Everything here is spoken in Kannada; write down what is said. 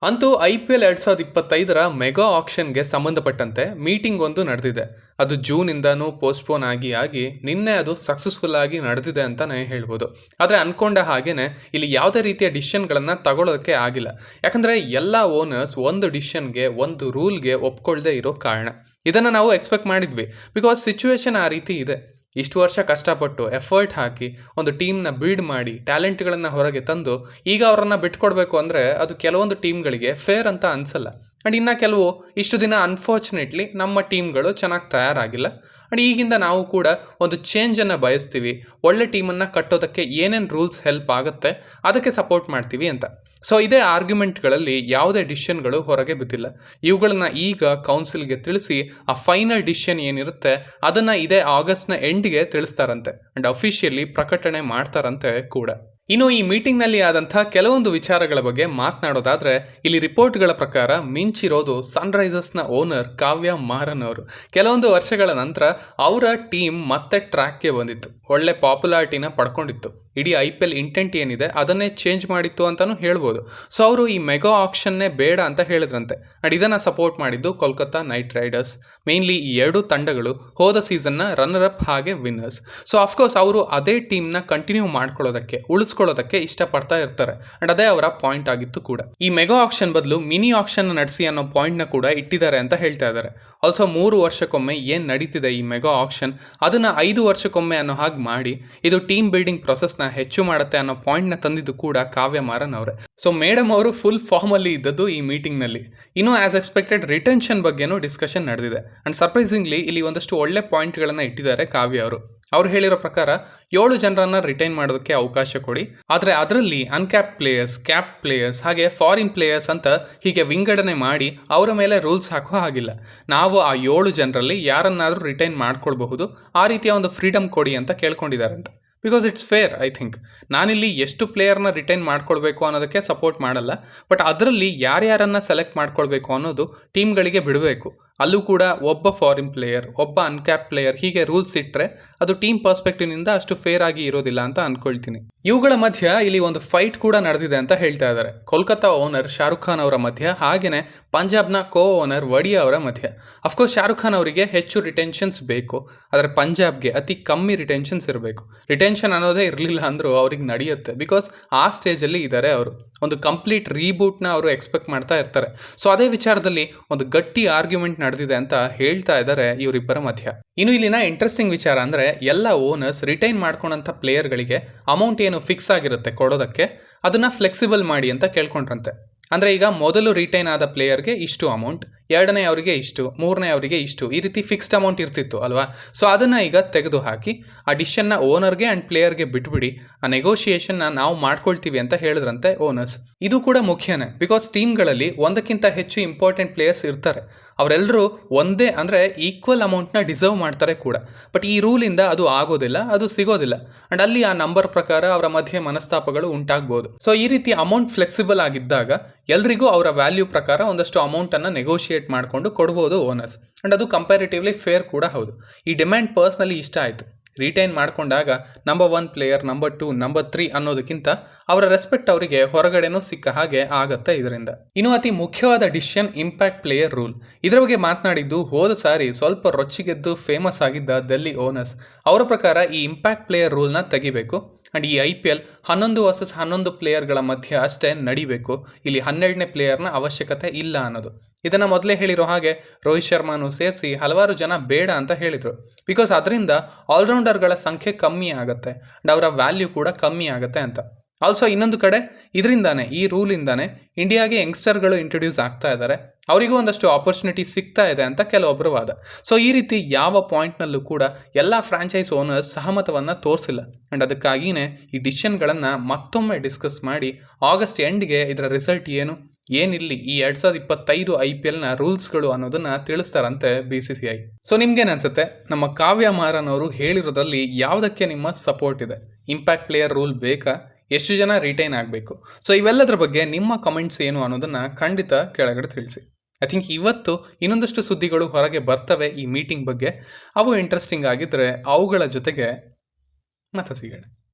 ಅಂತೂ IPL 2025ರ ಮೆಗಾ ಆಕ್ಷನ್ಗೆ ಸಂಬಂಧಪಟ್ಟಂತೆ ಮೀಟಿಂಗ್ ಒಂದು ನಡೆದಿದೆ. ಅದು ಜೂನಿಂದನೂ ಪೋಸ್ಟ್ಪೋನ್ ಆಗಿ ನಿನ್ನೆ ಅದು ಸಕ್ಸಸ್ಫುಲ್ ಆಗಿ ನಡೆದಿದೆ ಅಂತಲೇ ಹೇಳ್ಬೋದು. ಆದರೆ ಅನ್ಕೊಂಡ ಹಾಗೇನೆ ಇಲ್ಲಿ ಯಾವುದೇ ರೀತಿಯ ಡಿಸಿಷನ್ಗಳನ್ನು ತಗೊಳ್ಳೋದಕ್ಕೆ ಆಗಿಲ್ಲ. ಯಾಕಂದರೆ ಎಲ್ಲ ಓನರ್ಸ್ ಒಂದು ಡಿಸಿಷನ್ಗೆ ಒಂದು ರೂಲ್ಗೆ ಒಪ್ಕೊಳ್ಳದೆ ಇರೋ ಕಾರಣ. ಇದನ್ನು ನಾವು ಎಕ್ಸ್ಪೆಕ್ಟ್ ಮಾಡಿದ್ವಿ, ಬಿಕಾಸ್ ಸಿಚುವೇಶನ್ ಆ ರೀತಿ ಇದೆ. ಇಷ್ಟು ವರ್ಷ ಕಷ್ಟಪಟ್ಟು ಎಫರ್ಟ್ ಹಾಕಿ ಒಂದು ಟೀಮ್ನ ಬಿಲ್ಡ್ ಮಾಡಿ ಟ್ಯಾಲೆಂಟ್ಗಳನ್ನು ಹೊರಗೆ ತಂದು ಈಗ ಅವರನ್ನು ಬಿಟ್ಕೊಡ್ಬೇಕು ಅಂದರೆ ಅದು ಕೆಲವೊಂದು ಟೀಮ್ಗಳಿಗೆ ಫೇರ್ ಅಂತ ಅನಿಸಲ್ಲ. ಆ್ಯಂಡ್ ಇನ್ನು ಕೆಲವು ಇಷ್ಟು ದಿನ ಅನ್ಫಾರ್ಚುನೇಟ್ಲಿ ನಮ್ಮ ಟೀಮ್ಗಳು ಚೆನ್ನಾಗಿ ತಯಾರಾಗಿಲ್ಲ. ಆ್ಯಂಡ್ ಈಗಿಂದ ನಾವು ಕೂಡ ಒಂದು ಚೇಂಜನ್ನು ಬಯಸ್ತೀವಿ. ಒಳ್ಳೆ ಟೀಮನ್ನು ಕಟ್ಟೋದಕ್ಕೆ ಏನೇನು ರೂಲ್ಸ್ ಹೆಲ್ಪ್ ಆಗುತ್ತೆ ಅದಕ್ಕೆ ಸಪೋರ್ಟ್ ಮಾಡ್ತೀವಿ ಅಂತ. ಸೊ ಇದೇ ಆರ್ಗ್ಯುಮೆಂಟ್ಗಳಲ್ಲಿ ಯಾವುದೇ ಡಿಸಿಷನ್ಗಳು ಹೊರಗೆ ಬಿದ್ದಿಲ್ಲ. ಇವುಗಳನ್ನ ಈಗ ಕೌನ್ಸಿಲ್ಗೆ ತಿಳಿಸಿ ಆ ಫೈನಲ್ ಡಿಸಿಷನ್ ಏನಿರುತ್ತೆ ಅದನ್ನು ಇದೇ ಆಗಸ್ಟ್ನ ಎಂಡ್ಗೆ ತಿಳಿಸ್ತಾರಂತೆ ಆ್ಯಂಡ್ ಅಫಿಷಿಯಲಿ ಪ್ರಕಟಣೆ ಮಾಡ್ತಾರಂತೆ ಕೂಡ. ಇನ್ನು ಈ ಮೀಟಿಂಗ್ನಲ್ಲಿ ಆದಂಥ ಕೆಲವೊಂದು ವಿಚಾರಗಳ ಬಗ್ಗೆ ಮಾತನಾಡೋದಾದರೆ ಇಲ್ಲಿ ರಿಪೋರ್ಟ್ಗಳ ಪ್ರಕಾರ ಮಿಂಚಿರೋದು ಸನ್ರೈಸರ್ಸ್ನ ಓನರ್ ಕಾವ್ಯ ಮಾರನ್ ಅವರು. ಕೆಲವೊಂದು ವರ್ಷಗಳ ನಂತರ ಅವರ ಟೀಮ್ ಮತ್ತೆ ಟ್ರ್ಯಾಕ್ಗೆ ಬಂದಿತ್ತು, ಒಳ್ಳೆ ಪಾಪ್ಯುಲಾರಿಟಿನ ಪಡ್ಕೊಂಡಿತ್ತು. ಇಡೀ IPL ಇಂಟೆಂಟ್ ಏನಿದೆ ಅದನ್ನೇ ಚೇಂಜ್ ಮಾಡಿತ್ತು ಅಂತಲೂ ಹೇಳ್ಬೋದು. ಸೊ ಅವರು ಈ ಮೆಗಾ ಆಕ್ಷನ್ನೇ ಬೇಡ ಅಂತ ಹೇಳಿದ್ರಂತೆ. ಆ್ಯಂಡ್ ಇದನ್ನು ಸಪೋರ್ಟ್ ಮಾಡಿದ್ದು ಕೋಲ್ಕತ್ತಾ ನೈಟ್ ರೈಡರ್ಸ್. ಮೇನ್ಲಿ ಈ ಎರಡು ತಂಡಗಳು ಹೋದ ಸೀಸನ್ನ ರನ್ನರ್ ಅಪ್ ಹಾಗೆ ವಿನ್ನರ್ಸ್. ಸೊ ಅಫ್ಕೋರ್ಸ್ ಅವರು ಅದೇ ಟೀಮ್ನ ಕಂಟಿನ್ಯೂ ಮಾಡ್ಕೊಳ್ಳೋದಕ್ಕೆ ಉಳಿಸ್ಕೊಳ್ಳೋದಕ್ಕೆ ಇಷ್ಟಪಡ್ತಾ ಇರ್ತಾರೆ. ಆ್ಯಂಡ್ ಅದೇ ಅವರ ಪಾಯಿಂಟ್ ಆಗಿತ್ತು ಕೂಡ. ಈ ಮೆಗಾ ಆಕ್ಷನ್ ಬದಲು ಮಿನಿ ಆಕ್ಷನ್ ನಡೆಸಿ ಅನ್ನೋ ಪಾಯಿಂಟ್ನ ಕೂಡ ಇಟ್ಟಿದ್ದಾರೆ ಅಂತ ಹೇಳ್ತಾ ಇದ್ದಾರೆ. ಆಲ್ಸೋ 3 ವರ್ಷಕ್ಕೊಮ್ಮೆ ಏನು ನಡೀತಿದೆ ಈ ಮೆಗಾ ಆಕ್ಷನ್ ಅದನ್ನು 5 ವರ್ಷಕ್ಕೊಮ್ಮೆ ಅನ್ನೋ ಹಾಗೆ ಮಾಡಿ ಇದು ಟೀಮ್ ಬಿಲ್ಡಿಂಗ್ ಪ್ರೊಸೆಸ್ನ ಹೆಚ್ಚು ಮಾಡುತ್ತೆ ಅನ್ನೋ ಪಾಯಿಂಟ್ನ ತಂದಿದ್ದು ಕೂಡ ಕಾವ್ಯ ಮಾರನ್ ಅವರೇ. ಸೊ ಮೇಡಮ್ ಅವರು ಫುಲ್ ಫಾರ್ಮಲ್ಲಿ ಇದ್ದದ್ದು ಈ ಮೀಟಿಂಗ್ನಲ್ಲಿ. ಇನ್ನು ಆಸ್ ಎಕ್ಸ್ಪೆಕ್ಟೆಡ್ ರಿಟೆನ್ಷನ್ ಬಗ್ಗೆನೂ ಡಿಸ್ಕಷನ್ ನಡೆದಿದೆ. ಆ್ಯಂಡ್ ಸರ್ಪ್ರೈಸಿಂಗ್ಲಿ ಇಲ್ಲಿ ಒಂದಷ್ಟು ಒಳ್ಳೆ ಪಾಯಿಂಟ್ಗಳನ್ನು ಇಟ್ಟಿದ್ದಾರೆ ಕಾವ್ಯ ಅವರು. ಅವ್ರು ಹೇಳಿರೋ ಪ್ರಕಾರ 7 ಜನರನ್ನು ರಿಟೈನ್ ಮಾಡೋದಕ್ಕೆ ಅವಕಾಶ ಕೊಡಿ, ಆದರೆ ಅದರಲ್ಲಿ ಅನ್ಕ್ಯಾಪ್ ಪ್ಲೇಯರ್ಸ್, ಕ್ಯಾಪ್ ಪ್ಲೇಯರ್ಸ್ ಹಾಗೆ ಫಾರಿನ್ ಪ್ಲೇಯರ್ಸ್ ಅಂತ ಹೀಗೆ ವಿಂಗಡಣೆ ಮಾಡಿ ಅವರ ಮೇಲೆ ರೂಲ್ಸ್ ಹಾಕೋ ಹಾಗಿಲ್ಲ. ನಾವು ಆ 7 ಜನರಲ್ಲಿ ಯಾರನ್ನಾದರೂ ರಿಟೈನ್ ಮಾಡ್ಕೊಳ್ಬಹುದು, ಆ ರೀತಿಯ ಒಂದು ಫ್ರೀಡಮ್ ಕೊಡಿ ಅಂತ ಕೇಳ್ಕೊಂಡಿದ್ದಾರಂತೆ. Because it's fair. I think ನಾನಿಲ್ಲಿ ಎಷ್ಟು ಪ್ಲೇಯರ್ನ ರಿಟೈನ್ ಮಾಡ್ಕೊಳ್ಬೇಕು ಅನ್ನೋದಕ್ಕೆ ಸಪೋರ್ಟ್ ಮಾಡಲ್ಲ, ಬಟ್ ಅದರಲ್ಲಿ ಯಾರ್ಯಾರನ್ನು ಸೆಲೆಕ್ಟ್ ಮಾಡ್ಕೊಳ್ಬೇಕು ಅನ್ನೋದು ಟೀಮ್ಗಳಿಗೆ ಬಿಡಬೇಕು. ಅಲ್ಲೂ ಕೂಡ ಒಬ್ಬ ಫಾರಿನ್ ಪ್ಲೇಯರ್, ಒಬ್ಬ ಅನ್ಕ್ಯಾಪ್ ಪ್ಲೇಯರ್ ಹೀಗೆ ರೂಲ್ಸ್ ಇಟ್ಟರೆ ಅದು ಟೀಮ್ ಪರ್ಸ್ಪೆಕ್ಟಿವ್ನಿಂದ ಅಷ್ಟು ಫೇರ್ ಆಗಿ ಇರೋದಿಲ್ಲ ಅಂತ ಅಂದ್ಕೊಳ್ತೀನಿ. ಇವುಗಳ ಮಧ್ಯ ಇಲ್ಲಿ ಒಂದು ಫೈಟ್ ಕೂಡ ನಡೆದಿದೆ ಅಂತ ಹೇಳ್ತಾ ಇದ್ದಾರೆ. ಕೋಲ್ಕತ್ತಾ ಓನರ್ ಶಾರುಖ್ ಖಾನ್ ಅವರ ಮಧ್ಯ, ಹಾಗೆಯೇ ಪಂಜಾಬ್ನ ಕೋ ಓನರ್ ವಡಿಯಾ ಅವರ ಮಧ್ಯ. ಅಫ್ಕೋರ್ಸ್ ಶಾರುಖ್ ಖಾನ್ ಅವರಿಗೆ ಹೆಚ್ಚು ರಿಟೆನ್ಷನ್ಸ್ ಬೇಕು, ಆದರೆ ಪಂಜಾಬ್ಗೆ ಅತಿ ಕಮ್ಮಿ ರಿಟೆನ್ಷನ್ಸ್ ಇರಬೇಕು. ರಿಟೆನ್ಷನ್ ಅನ್ನೋದೇ ಇರಲಿಲ್ಲ ಅಂದರೂ ಅವ್ರಿಗೆ ನಡೆಯುತ್ತೆ, ಬಿಕಾಸ್ ಆ ಸ್ಟೇಜಲ್ಲಿ ಇದ್ದಾರೆ ಅವರು. ಒಂದು ಕಂಪ್ಲೀಟ್ ರೀಬೂಟ್ನ ಅವರು ಎಕ್ಸ್ಪೆಕ್ಟ್ ಮಾಡ್ತಾ ಇರ್ತಾರೆ. ಸೊ ಅದೇ ವಿಚಾರದಲ್ಲಿ ಒಂದು ಗಟ್ಟಿ ಆರ್ಗ್ಯುಮೆಂಟ್ ನಡೆದಿದೆ ಅಂತ ಹೇಳ್ತಾ ಇದ್ದಾರೆ ಇವರಿಬ್ಬರ ಮಧ್ಯ. ಇನ್ನು ಇಲ್ಲಿನ ಇಂಟ್ರೆಸ್ಟಿಂಗ್ ವಿಚಾರ ಅಂದರೆ ಎಲ್ಲ ಓನರ್ಸ್ ರಿಟೈನ್ ಮಾಡ್ಕೊಂಡಂಥ ಪ್ಲೇಯರ್ಗಳಿಗೆ ಅಮೌಂಟ್ ಏನು ಫಿಕ್ಸ್ ಆಗಿರುತ್ತೆ ಕೊಡೋದಕ್ಕೆ ಅದನ್ನು ಫ್ಲೆಕ್ಸಿಬಲ್ ಮಾಡಿ ಅಂತ ಕೇಳ್ಕೊಂಡ್ರಂತೆ. ಅಂದರೆ ಈಗ ಮೊದಲು ರಿಟೈನ್ ಆದ ಪ್ಲೇಯರ್ಗೆ ಇಷ್ಟು ಅಮೌಂಟ್, ಎರಡನೇ ಅವರಿಗೆ ಇಷ್ಟು, ಮೂರನೇ ಅವರಿಗೆ ಇಷ್ಟು, ಈ ರೀತಿ ಫಿಕ್ಸ್ಡ್ ಅಮೌಂಟ್ ಇರ್ತಿತ್ತು ಅಲ್ವಾ. ಸೊ ಅದನ್ನು ಈಗ ತೆಗೆದು ಹಾಕಿ ಆ ಡಿಸಿಷನ್ನ ಓನರ್ಗೆ ಆ್ಯಂಡ್ ಪ್ಲೇಯರ್ಗೆ ಬಿಟ್ಬಿಡಿ, ಆ ನೆಗೋಷಿಯೇಷನ್ನ ನಾವು ಮಾಡ್ಕೊಳ್ತೀವಿ ಅಂತ ಹೇಳಿದ್ರಂತೆ ಓನರ್ಸ್. ಇದು ಕೂಡ ಮುಖ್ಯನೇ, ಬಿಕಾಸ್ ಟೀಮ್ಗಳಲ್ಲಿ ಒಂದಕ್ಕಿಂತ ಹೆಚ್ಚು ಇಂಪಾರ್ಟೆಂಟ್ ಪ್ಲೇಯರ್ಸ್ ಇರ್ತಾರೆ. ಅವರೆಲ್ಲರೂ ಒಂದೇ ಅಂದರೆ ಈಕ್ವಲ್ ಅಮೌಂಟ್ನ ಡಿಸರ್ವ್ ಮಾಡ್ತಾರೆ ಕೂಡ. ಬಟ್ ಈ ರೂಲಿಂದ ಅದು ಆಗೋದಿಲ್ಲ, ಅದು ಸಿಗೋದಿಲ್ಲ. ಆ್ಯಂಡ್ ಅಲ್ಲಿ ಆ ನಂಬರ್ ಪ್ರಕಾರ ಅವರ ಮಧ್ಯೆ ಮನಸ್ತಾಪಗಳು ಉಂಟಾಗ್ಬೋದು. ಸೊ ಈ ರೀತಿ ಅಮೌಂಟ್ ಫ್ಲೆಕ್ಸಿಬಲ್ ಆಗಿದ್ದಾಗ ಎಲ್ರಿಗೂ ಅವರ ವ್ಯಾಲ್ಯೂ ಪ್ರಕಾರ ಒಂದಷ್ಟು ಅಮೌಂಟನ್ನು ನೆಗೋಷಿಯೇಟ್ ಮಾಡಿಕೊಂಡು ಕೊಡ್ಬೋದು ಓನರ್ಸ್. ಆ್ಯಂಡ್ ಅದು ಕಂಪ್ಯಾರಿಟಿವ್ಲಿ ಫೇರ್ ಕೂಡ ಹೌದು. ಈ ಡಿಮ್ಯಾಂಡ್ ಪರ್ಸ್ನಲಿ ಇಷ್ಟ ಆಯಿತು. ರಿಟೈನ್ ಮಾಡಿಕೊಂಡಾಗ ನಂಬರ್ 1 ಪ್ಲೇಯರ್, ನಂಬರ್ 2, ನಂಬರ್ 3 ಅನ್ನೋದಕ್ಕಿಂತ ಅವರ ರೆಸ್ಪೆಕ್ಟ್ ಅವರಿಗೆ ಹೊರಗಡೆನೂ ಸಿಕ್ಕ ಹಾಗೆ ಆಗತ್ತೆ ಇದರಿಂದ. ಇನ್ನು ಅತಿ ಮುಖ್ಯವಾದ ಡಿಸಿಷನ್ ಇಂಪ್ಯಾಕ್ಟ್ ಪ್ಲೇಯರ್ ರೂಲ್. ಇದರ ಬಗ್ಗೆ ಮಾತನಾಡಿದ್ದು ಹೋದ ಸಾರಿ ಸ್ವಲ್ಪ ರೊಚ್ಚಿಗೆದ್ದು ಫೇಮಸ್ ಆಗಿದ್ದ ಡೆಲ್ಲಿ ಓನರ್ಸ್. ಅವರ ಪ್ರಕಾರ ಈ ಇಂಪ್ಯಾಕ್ಟ್ ಪ್ಲೇಯರ್ ರೂಲ್ನ ತೆಗಿಬೇಕು. ಆ್ಯಂಡ್ ಈ IPL 11 ವರ್ಸಸ್ 11 ಪ್ಲೇಯರ್ಗಳ ಮಧ್ಯೆ ಅಷ್ಟೇ ನಡಿಬೇಕು, ಇಲ್ಲಿ 12ನೇ ಪ್ಲೇಯರ್ನ ಅವಶ್ಯಕತೆ ಇಲ್ಲ ಅನ್ನೋದು. ಇದನ್ನು ಮೊದಲೇ ಹೇಳಿರೋ ಹಾಗೆ ರೋಹಿತ್ ಶರ್ಮಾನು ಸೇರಿಸಿ ಹಲವಾರು ಜನ ಬೇಡ ಅಂತ ಹೇಳಿದರು. ಬಿಕಾಸ್ ಅದರಿಂದ ಆಲ್ರೌಂಡರ್ಗಳ ಸಂಖ್ಯೆ ಕಮ್ಮಿ ಆಗುತ್ತೆ ಆ್ಯಂಡ್ ಅವರ ವ್ಯಾಲ್ಯೂ ಕೂಡ ಕಮ್ಮಿ ಆಗುತ್ತೆ ಅಂತ. ಆಲ್ಸೋ ಇನ್ನೊಂದು ಕಡೆ ಇದರಿಂದಾನೆ, ಈ ರೂಲಿಂದಾನೆ ಇಂಡಿಯಾಗೆ ಯಂಗ್ಸ್ಟರ್ಗಳು ಇಂಟ್ರೊಡ್ಯೂಸ್ ಆಗ್ತಾ ಇದ್ದಾರೆ, ಅವರಿಗೂ ಒಂದಷ್ಟು ಆಪರ್ಚುನಿಟಿ ಸಿಗ್ತಾ ಇದೆ ಅಂತ ಕೆಲವೊಬ್ಬರು ವಾದ. ಸೊ ಈ ರೀತಿ ಯಾವ ಪಾಯಿಂಟ್ನಲ್ಲೂ ಕೂಡ ಎಲ್ಲ ಫ್ರಾಂಚೈಸ್ ಓನರ್ಸ್ ಸಹಮತವನ್ನು ತೋರಿಸಿಲ್ಲ. ಆ್ಯಂಡ್ ಅದಕ್ಕಾಗಿಯೇ ಈ ಡಿಸಿಷನ್ಗಳನ್ನು ಮತ್ತೊಮ್ಮೆ ಡಿಸ್ಕಸ್ ಮಾಡಿ ಆಗಸ್ಟ್ ಎಂಡ್ಗೆ ಇದರ ರಿಸಲ್ಟ್ ಏನಿಲ್ಲಿ ಈ 2025 IPLನ ರೂಲ್ಸ್ಗಳು ಅನ್ನೋದನ್ನು ತಿಳಿಸ್ತಾರಂತೆ BCCI. ಸೊ ನಿಮ್ಗೇನು ಅನ್ಸುತ್ತೆ, ನಮ್ಮ ಕಾವ್ಯ ಮಾರನ್ ಅವರು ಹೇಳಿರೋದ್ರಲ್ಲಿ ಯಾವುದಕ್ಕೆ ನಿಮ್ಮ ಸಪೋರ್ಟ್ ಇದೆ? ಇಂಪ್ಯಾಕ್ಟ್ ಪ್ಲೇಯರ್ ರೂಲ್ ಬೇಕಾ? ಎಷ್ಟು ಜನ ರಿಟೈನ್ ಆಗಬೇಕು? ಸೊ ಇವೆಲ್ಲದರ ಬಗ್ಗೆ ನಿಮ್ಮ ಕಮೆಂಟ್ಸ್ ಏನು ಅನ್ನೋದನ್ನು ಖಂಡಿತ ಕೆಳಗಡೆ ತಿಳಿಸಿ. ಐ ಥಿಂಕ್ ಇವತ್ತು ಇನ್ನೊಂದಷ್ಟು ಸುದ್ದಿಗಳು ಹೊರಗೆ ಬರ್ತವೆ ಈ ಮೀಟಿಂಗ್ ಬಗ್ಗೆ. ಅವು ಇಂಟ್ರೆಸ್ಟಿಂಗ್ ಆಗಿದ್ದರೆ ಅವುಗಳ ಜೊತೆಗೆ ಮತ್ತೆ ಸಿಗೋಣ.